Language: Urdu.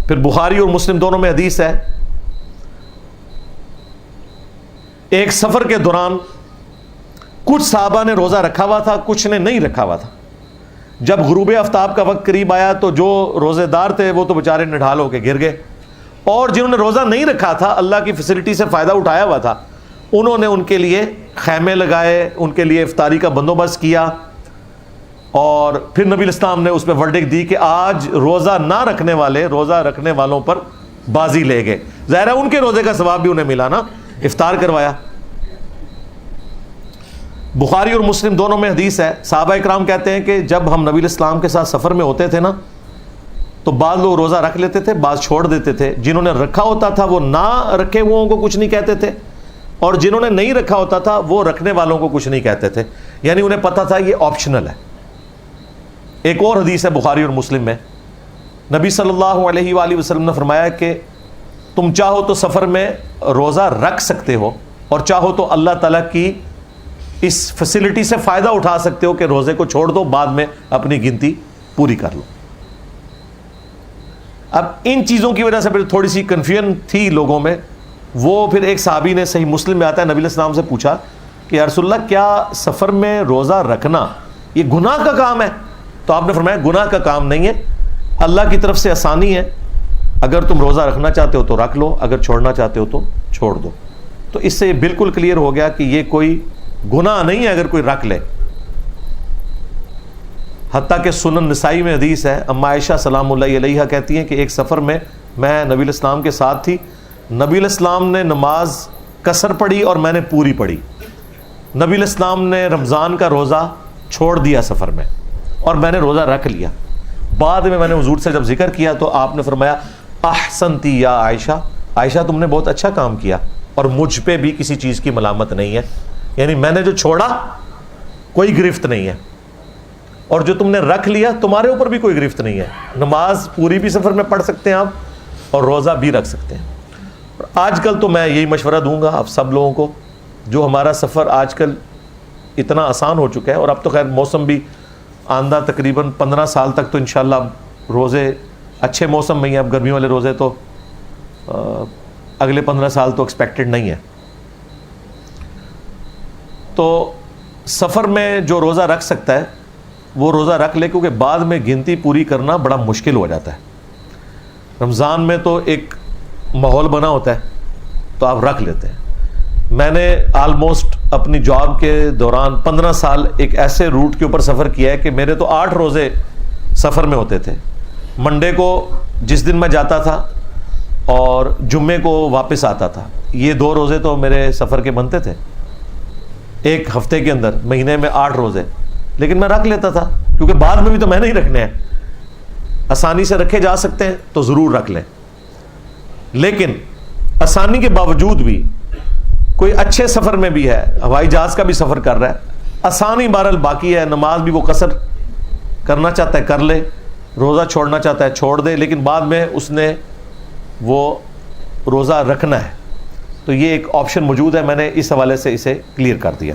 پھر بخاری اور مسلم دونوں میں حدیث ہے، ایک سفر کے دوران کچھ صحابہ نے روزہ رکھا ہوا تھا، کچھ نے نہیں رکھا ہوا تھا۔ جب غروب آفتاب کا وقت قریب آیا تو جو روزے دار تھے وہ تو بیچارے نڈھال ہو کے گر گئے، اور جنہوں نے روزہ نہیں رکھا تھا، اللہ کی فیسلٹی سے فائدہ اٹھایا ہوا تھا، انہوں نے ان کے لیے خیمے لگائے، ان کے لیے افطاری کا بندوبست کیا، اور پھر نبی الاسلام نے اس پہ ورڈکٹ دی کہ آج روزہ نہ رکھنے والے روزہ رکھنے والوں پر بازی لے گئے۔ ظاہر ہے ان کے روزے کا ثواب بھی انہیں ملا نا، افطار کروایا۔ بخاری اور مسلم دونوں میں حدیث ہے، صحابہ اکرام کہتے ہیں کہ جب ہم نبی الاسلام کے ساتھ سفر میں ہوتے تھے نا تو بعض لوگ روزہ رکھ لیتے تھے، بعض چھوڑ دیتے تھے، جنہوں نے رکھا ہوتا تھا وہ نہ رکھے ہوئوں کو کچھ نہیں کہتے تھے، اور جنہوں نے نہیں رکھا ہوتا تھا وہ رکھنے والوں کو کچھ نہیں کہتے تھے، یعنی انہیں پتہ تھا یہ آپشنل ہے۔ ایک اور حدیث ہے بخاری اور مسلم میں، نبی صلی اللہ علیہ وآلہ وسلم نے فرمایا کہ تم چاہو تو سفر میں روزہ رکھ سکتے ہو، اور چاہو تو اللہ تعالیٰ کی اس فیسلٹی سے فائدہ اٹھا سکتے ہو کہ روزے کو چھوڑ دو، بعد میں اپنی گنتی پوری کر لو۔ اب ان چیزوں کی وجہ سے پھر تھوڑی سی کنفیوژن تھی لوگوں میں۔ وہ پھر ایک صحابی نے، صحیح مسلم میں آتا ہے، نبی علیہ السلام سے پوچھا کہ یا رسول اللہ کیا سفر میں روزہ رکھنا یہ گناہ کا کام ہے؟ تو آپ نے فرمایا گناہ کا کام نہیں ہے، اللہ کی طرف سے آسانی ہے، اگر تم روزہ رکھنا چاہتے ہو تو رکھ لو، اگر چھوڑنا چاہتے ہو تو چھوڑ دو۔ تو اس سے یہ بالکل کلیئر ہو گیا کہ یہ کوئی گناہ نہیں ہے اگر کوئی رکھ لے۔ حتیٰ کہ سنن نسائی میں حدیث ہے، اما عائشہ سلام اللہ علیہا کہتی ہیں کہ ایک سفر میں میں نبی علیہ السلام کے ساتھ تھی، نبی علیہ السلام نے نماز قصر پڑھی اور میں نے پوری پڑھی۔ نبی علیہ السلام نے رمضان کا روزہ چھوڑ دیا سفر میں، اور میں نے روزہ رکھ لیا۔ بعد میں نے حضور سے جب ذکر کیا تو آپ نے فرمایا احسنتی یا عائشہ، عائشہ تم نے بہت اچھا کام کیا، اور مجھ پہ بھی کسی چیز کی ملامت نہیں ہے، یعنی میں نے جو چھوڑا کوئی گرفت نہیں ہے، اور جو تم نے رکھ لیا تمہارے اوپر بھی کوئی گرفت نہیں ہے۔ نماز پوری بھی سفر میں پڑھ سکتے ہیں آپ، اور روزہ بھی رکھ سکتے ہیں۔ آج کل تو میں یہی مشورہ دوں گا آپ سب لوگوں کو، جو ہمارا سفر آج کل اتنا آسان ہو چکا ہے، اور اب تو خیر موسم بھی آندہ تقریباً 15 سال تک تو انشاءاللہ روزے اچھے موسم میں ہی ہیں، اب گرمی والے روزے تو اگلے 15 سال تو ایکسپیکٹڈ نہیں ہے۔ تو سفر میں جو روزہ رکھ سکتا ہے وہ روزہ رکھ لے، کیونکہ بعد میں گنتی پوری کرنا بڑا مشکل ہو جاتا ہے۔ رمضان میں تو ایک ماحول بنا ہوتا ہے تو آپ رکھ لیتے ہیں۔ میں نے آلموسٹ اپنی جاب کے دوران 15 سال ایک ایسے روٹ کے اوپر سفر کیا ہے کہ میرے تو 8 روزے سفر میں ہوتے تھے۔ منڈے کو جس دن میں جاتا تھا اور جمعے کو واپس آتا تھا، یہ 2 روزے تو میرے سفر کے بنتے تھے ایک ہفتے کے اندر، مہینے میں 8 روزے، لیکن میں رکھ لیتا تھا کیونکہ بعد میں بھی تو میں نہیں رکھنے ہیں، آسانی سے رکھے جا سکتے ہیں تو ضرور رکھ لیں۔ لیکن آسانی کے باوجود بھی کوئی اچھے سفر میں بھی ہے، ہوائی جہاز کا بھی سفر کر رہا ہے، آسانی بہرحال باقی ہے، نماز بھی وہ قصر کرنا چاہتا ہے کر لے، روزہ چھوڑنا چاہتا ہے چھوڑ دے، لیکن بعد میں اس نے وہ روزہ رکھنا ہے، تو یہ ایک آپشن موجود ہے۔ میں نے اس حوالے سے اسے کلیئر کر دیا۔